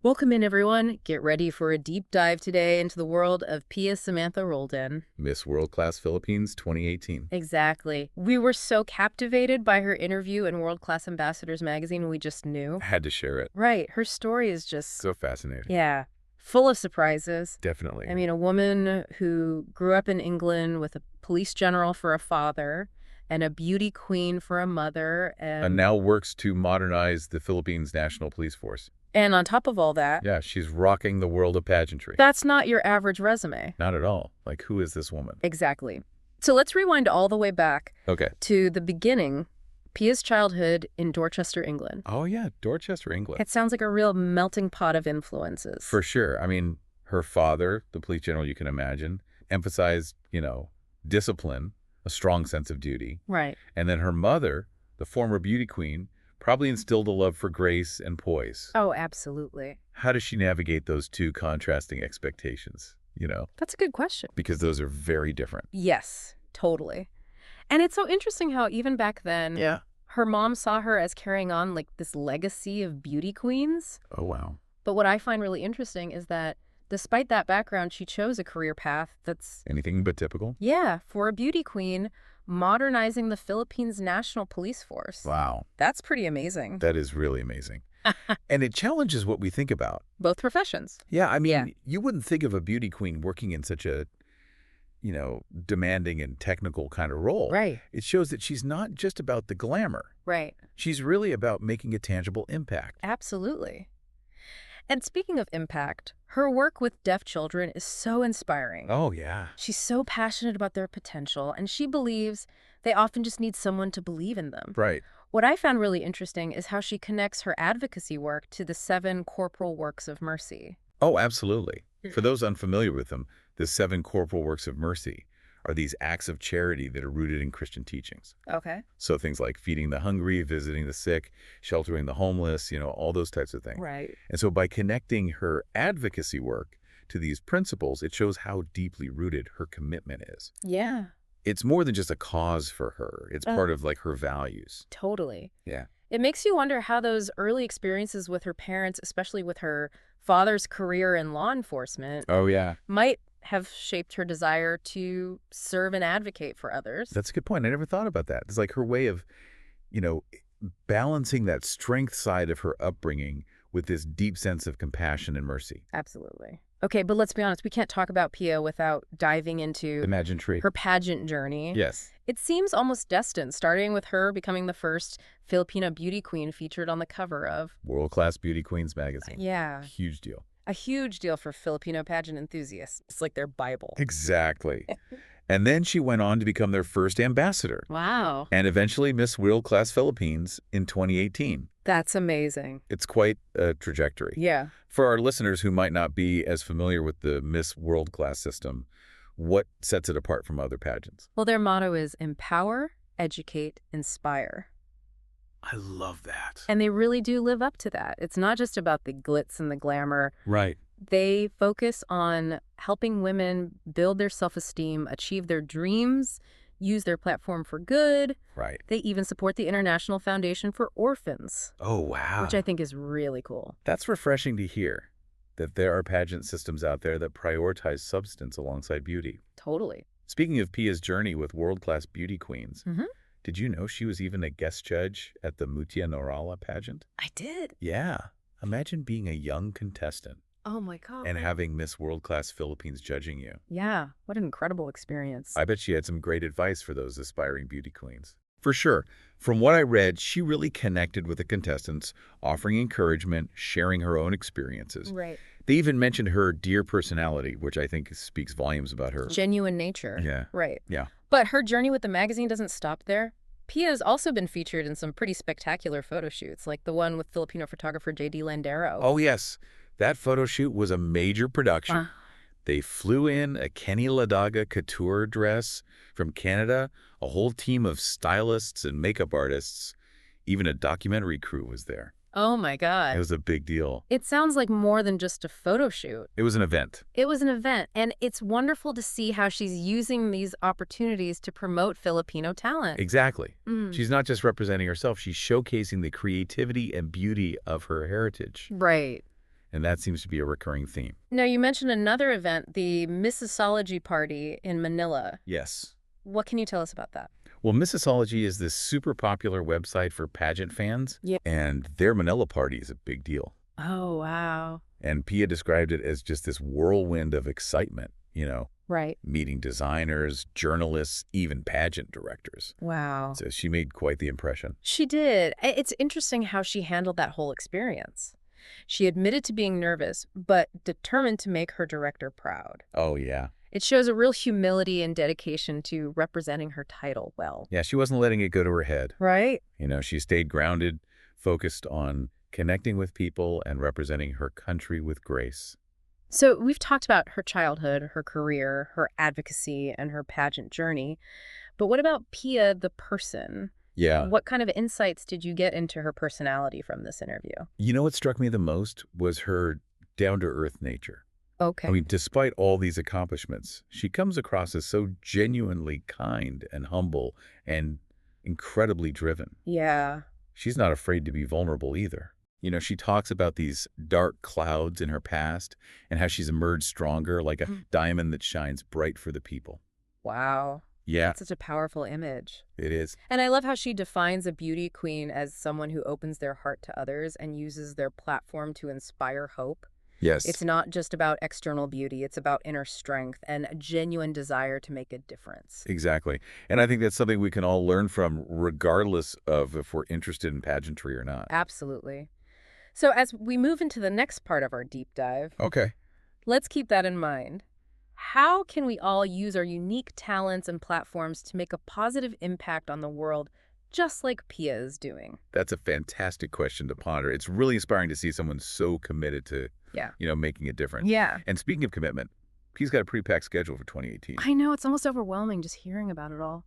Welcome in, everyone. Get ready for a deep dive today into the world of Pia Samantha Roldan. Miss WorldClass Philippines 2018. Exactly. We were so captivated by her interview in WorldClass Ambassadors magazine, we just knew. I had to share it. Right. Her story is just... So fascinating. Yeah. Full of surprises. Definitely. I mean, a woman who grew up in England with a police general for a father and a beauty queen for a mother. And now works to modernize the Philippines National Police Force. And on top of all that... Yeah, she's rocking the world of pageantry. That's not your average resume. Not at all. Like, who is this woman? Exactly. So let's rewind all the way back to the beginning, Pia's childhood in Dorchester, England. Oh, yeah, Dorchester, England. It sounds like a real melting pot of influences. For sure. I mean, her father, the police general you can imagine, emphasized, discipline, a strong sense of duty. Right. And then her mother, the former beauty queen, probably instilled a love for grace and poise. Oh, absolutely. How does she navigate those two contrasting expectations, That's a good question. Because those are very different. Yes, totally. And it's so interesting how even back then, her mom saw her as carrying on like this legacy of beauty queens. Oh, wow. But what I find really interesting is that despite that background, she chose a career path that's... Anything but typical? Yeah, for a beauty queen, modernizing the Philippines National Police Force. Wow. That's pretty amazing. That is really amazing. And it challenges what we think about. Both professions. Yeah, I mean, you wouldn't think of a beauty queen working in such a, demanding and technical kind of role. Right. It shows that she's not just about the glamour. Right. She's really about making a tangible impact. Absolutely. And speaking of impact, her work with deaf children is so inspiring. Oh, yeah. She's so passionate about their potential, and she believes they often just need someone to believe in them. Right. What I found really interesting is how she connects her advocacy work to the 7 corporal works of mercy. Oh, absolutely. For those unfamiliar with them, the 7 corporal works of mercy are these acts of charity that are rooted in Christian teachings. Okay. So things like feeding the hungry, visiting the sick, sheltering the homeless, all those types of things. Right. And so by connecting her advocacy work to these principles, it shows how deeply rooted her commitment is. Yeah. It's more than just a cause for her. It's part of her values. Totally. Yeah. It makes you wonder how those early experiences with her parents, especially with her father's career in law enforcement, might have shaped her desire to serve and advocate for others. That's a good point. I never thought about that. It's like her way of, balancing that strength side of her upbringing with this deep sense of compassion and mercy. Absolutely. Okay, but let's be honest, we can't talk about Pia without diving into her pageant journey. Yes. It seems almost destined, starting with her becoming the first Filipina beauty queen featured on the cover of WorldClass Beauty Queens magazine. Yeah. Huge deal. A huge deal for Filipino pageant enthusiasts. It's like their Bible. Exactly. And then she went on to become their first ambassador. Wow. And eventually Miss WorldClass Philippines in 2018. That's amazing. It's quite a trajectory. Yeah. For our listeners who might not be as familiar with the Miss WorldClass system, what sets it apart from other pageants? Well, their motto is empower, educate, inspire. I love that. And they really do live up to that. It's not just about the glitz and the glamour. Right. They focus on helping women build their self-esteem, achieve their dreams, use their platform for good. Right. They even support the International Foundation for Orphans. Oh, wow. Which I think is really cool. That's refreshing to hear, that there are pageant systems out there that prioritize substance alongside beauty. Totally. Speaking of Pia's journey with WorldClass Beauty Queens, did you know she was even a guest judge at the Mutia Norala pageant? I did. Yeah. Imagine being a young contestant. Oh, my God. And having Miss WorldClass Philippines judging you. Yeah. What an incredible experience. I bet she had some great advice for those aspiring beauty queens. For sure. From what I read, she really connected with the contestants, offering encouragement, sharing her own experiences. Right. They even mentioned her dear personality, which I think speaks volumes about her. Genuine nature. Yeah. Right. Yeah. But her journey with the magazine doesn't stop there. Pia has also been featured in some pretty spectacular photo shoots, like the one with Filipino photographer J.D. Landero. Oh, yes. That photo shoot was a major production. They flew in a Kenny Ladaga couture dress from Canada, a whole team of stylists and makeup artists. Even a documentary crew was there. Oh, my God. It was a big deal. It sounds like more than just a photo shoot. It was an event. It was an event, and it's wonderful to see how she's using these opportunities to promote Filipino talent. Exactly. She's not just representing herself, she's showcasing the creativity and beauty of her heritage. Right. And that seems to be a recurring theme. Now, you mentioned another event, the Mississology Party in Manila. Yes. What can you tell us about that? Well, Mississology is this super popular website for pageant fans. Yeah. And their Manila party is a big deal. Oh, wow. And Pia described it as just this whirlwind of excitement, Right. meeting designers, journalists, even pageant directors. Wow. So she made quite the impression. She did. It's interesting how she handled that whole experience. She admitted to being nervous, but determined to make her director proud. Oh, yeah. It shows a real humility and dedication to representing her title well. Yeah, she wasn't letting it go to her head. Right? She stayed grounded, focused on connecting with people and representing her country with grace. So we've talked about her childhood, her career, her advocacy, and her pageant journey. But what about Pia, the person? Yeah. What kind of insights did you get into her personality from this interview? What struck me the most was her down-to-earth nature. Okay. I mean, despite all these accomplishments, she comes across as so genuinely kind and humble and incredibly driven. Yeah. She's not afraid to be vulnerable either. She talks about these dark clouds in her past and how she's emerged stronger, like a diamond that shines bright for the people. Wow. Yeah, That's such a powerful image. it is. And I love how she defines a beauty queen as someone who opens their heart to others and uses their platform to inspire hope. Yes. It's not just about external beauty. It's about inner strength and a genuine desire to make a difference. Exactly. And I think that's something we can all learn from, regardless of if we're interested in pageantry or not. Absolutely. So as we move into the next part of our deep dive, Okay. let's keep that in mind. How can we all use our unique talents and platforms to make a positive impact on the world, just like Pia is doing? That's a fantastic question to ponder. It's really inspiring to see someone so committed to, making a difference. Yeah. And speaking of commitment, Pia's got a pretty packed schedule for 2018. I know, it's almost overwhelming just hearing about it all.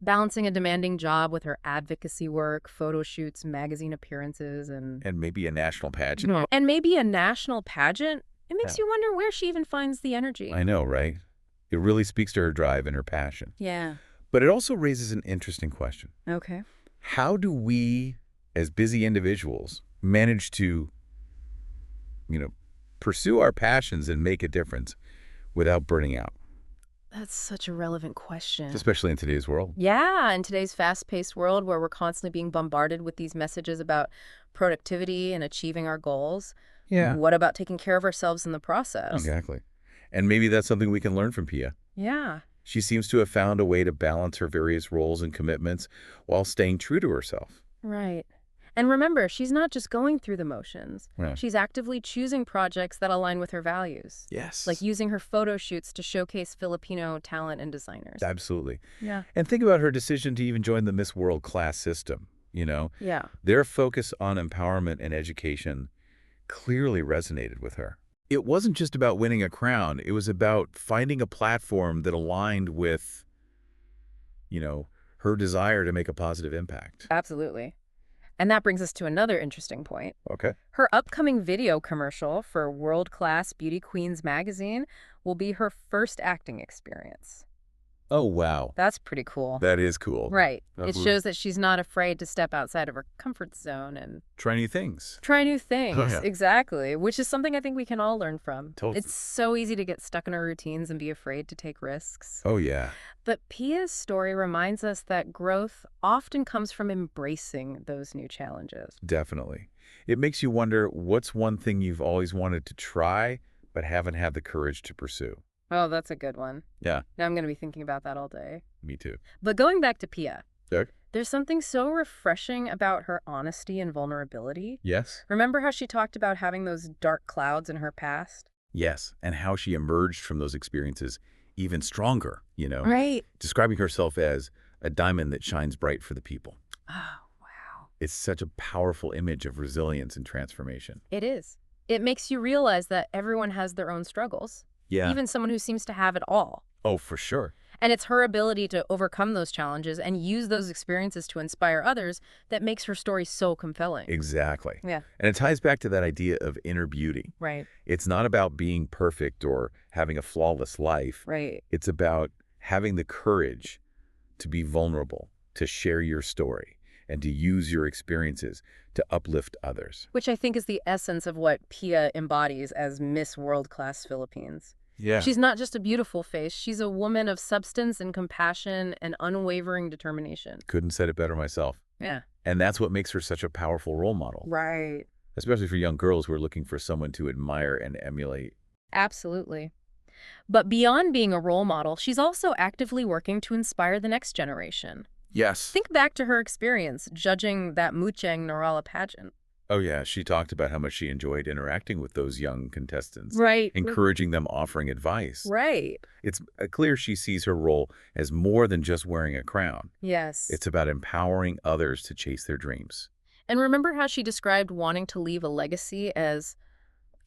Balancing a demanding job with her advocacy work, photo shoots, magazine appearances, and maybe a national pageant. And maybe a national pageant? It makes you wonder where she even finds the energy. I know, right? It really speaks to her drive and her passion. Yeah. But it also raises an interesting question. Okay. How do we, as busy individuals, manage to, pursue our passions and make a difference without burning out? That's such a relevant question. Especially in today's world. Yeah, in today's fast-paced world where we're constantly being bombarded with these messages about productivity and achieving our goals. Yeah. What about taking care of ourselves in the process? Exactly. And maybe that's something we can learn from Pia. Yeah. She seems to have found a way to balance her various roles and commitments while staying true to herself. Right. And remember, she's not just going through the motions. Yeah. She's actively choosing projects that align with her values. Yes. Like using her photo shoots to showcase Filipino talent and designers. Absolutely. Yeah. And think about her decision to even join the Miss WorldClass system, Yeah. Their focus on empowerment and education clearly resonated with her. It wasn't just about winning a crown. It was about finding a platform that aligned with, her desire to make a positive impact. Absolutely. And that brings us to another interesting point. Okay. Her upcoming video commercial for WorldClass Beauty Queens magazine will be her first acting experience. Oh, wow. That's pretty cool. That is cool. Right. It shows that she's not afraid to step outside of her comfort zone and try new things. Try new things. Oh, yeah. Exactly. Which is something I think we can all learn from. Totally. It's so easy to get stuck in our routines and be afraid to take risks. Oh, yeah. But Pia's story reminds us that growth often comes from embracing those new challenges. Definitely. It makes you wonder, what's one thing you've always wanted to try but haven't had the courage to pursue? Oh, that's a good one. Yeah. Now I'm going to be thinking about that all day. Me too. But going back to Pia, Okay. there's something so refreshing about her honesty and vulnerability. Yes. Remember how she talked about having those dark clouds in her past? Yes. And how she emerged from those experiences even stronger, Right. Describing herself as a diamond that shines bright for the people. Oh, wow. It's such a powerful image of resilience and transformation. It is. It makes you realize that everyone has their own struggles. Yeah. Even someone who seems to have it all. Oh, for sure. And it's her ability to overcome those challenges and use those experiences to inspire others that makes her story so compelling. Exactly. Yeah. And it ties back to that idea of inner beauty. Right. It's not about being perfect or having a flawless life. Right. It's about having the courage to be vulnerable, to share your story, and to use your experiences to uplift others. Which I think is the essence of what Pia embodies as Miss WorldClass Philippines. Yeah. She's not just a beautiful face. She's a woman of substance and compassion and unwavering determination. Couldn't said it better myself. Yeah. And that's what makes her such a powerful role model. Right. Especially for young girls who are looking for someone to admire and emulate. Absolutely. But beyond being a role model, she's also actively working to inspire the next generation. Yes. Think back to her experience judging that Mucheng Norala pageant. Oh, yeah. She talked about how much she enjoyed interacting with those young contestants. Right. Encouraging them, offering advice. Right. It's clear she sees her role as more than just wearing a crown. Yes. It's about empowering others to chase their dreams. And remember how she described wanting to leave a legacy as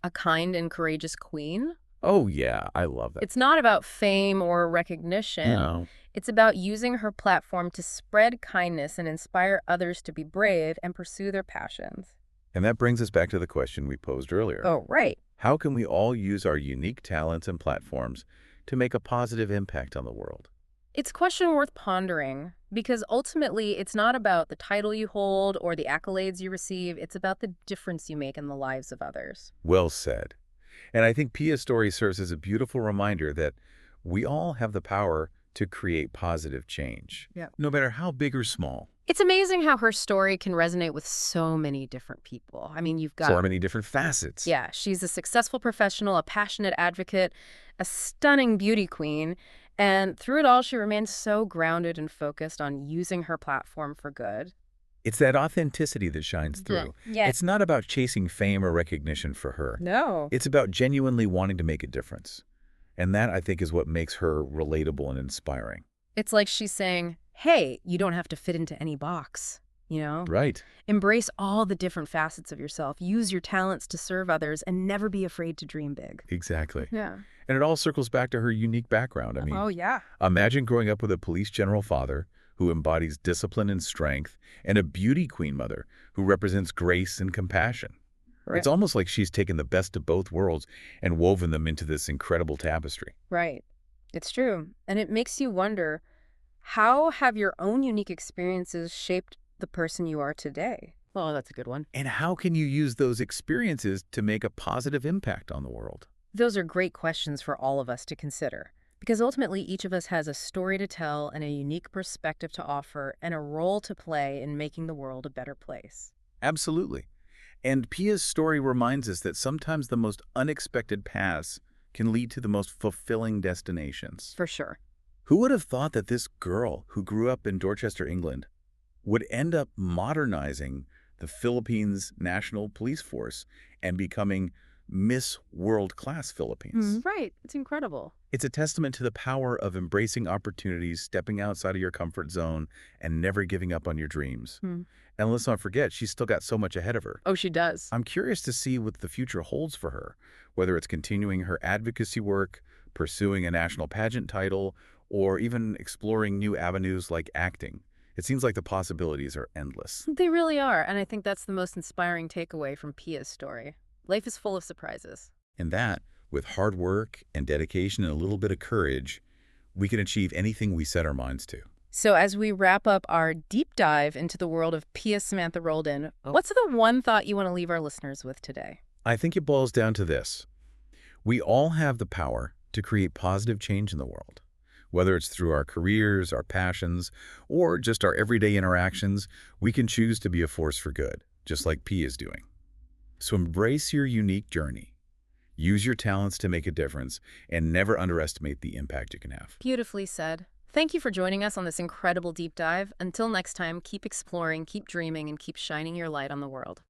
a kind and courageous queen? Oh, yeah. I love that. It's not about fame or recognition. No. It's about using her platform to spread kindness and inspire others to be brave and pursue their passions. And that brings us back to the question we posed earlier. Oh, right. How can we all use our unique talents and platforms to make a positive impact on the world? It's a question worth pondering because ultimately it's not about the title you hold or the accolades you receive. It's about the difference you make in the lives of others. Well said. And I think Pia's story serves as a beautiful reminder that we all have the power to create positive change, no matter how big or small. It's amazing how her story can resonate with so many different people. I mean, you've got so many different facets. Yeah, she's a successful professional, a passionate advocate, a stunning beauty queen, and through it all, she remains so grounded and focused on using her platform for good. It's that authenticity that shines through. Yeah. It's not about chasing fame or recognition for her. No. It's about genuinely wanting to make a difference. And that, I think, is what makes her relatable and inspiring. It's like she's saying, hey, you don't have to fit into any box, you know? Right. Embrace all the different facets of yourself. Use your talents to serve others and never be afraid to dream big. Exactly. Yeah. And it all circles back to her unique background. I mean, oh, yeah. Imagine growing up with a police general father who embodies discipline and strength, and a beauty queen mother who represents grace and compassion. Right. It's almost like she's taken the best of both worlds and woven them into this incredible tapestry. Right. It's true. And it makes you wonder, how have your own unique experiences shaped the person you are today? Oh, that's a good one. And how can you use those experiences to make a positive impact on the world? Those are great questions for all of us to consider. Because ultimately, each of us has a story to tell and a unique perspective to offer and a role to play in making the world a better place. Absolutely. And Pia's story reminds us that sometimes the most unexpected paths can lead to the most fulfilling destinations. For sure. Who would have thought that this girl who grew up in Dorchester, England, would end up modernizing the Philippines National Police Force and becoming Miss WorldClass Philippines? Right. It's incredible. It's a testament to the power of embracing opportunities, stepping outside of your comfort zone, and never giving up on your dreams. And let's not forget, she's still got so much ahead of her. Oh, she does. I'm curious to see what the future holds for her, whether it's continuing her advocacy work, pursuing a national pageant title, or even exploring new avenues like acting. It seems like the possibilities are endless. They really are, and I think that's the most inspiring takeaway from Pia's story. Life is full of surprises. And that, with hard work and dedication and a little bit of courage, we can achieve anything we set our minds to. So as we wrap up our deep dive into the world of Pia Samantha Roldan, what's the one thought you want to leave our listeners with today? I think it boils down to this. We all have the power to create positive change in the world. Whether it's through our careers, our passions, or just our everyday interactions, we can choose to be a force for good, just like Pia is doing. So embrace your unique journey. Use your talents to make a difference, and never underestimate the impact you can have. Beautifully said. Thank you for joining us on this incredible deep dive. Until next time, keep exploring, keep dreaming, and keep shining your light on the world.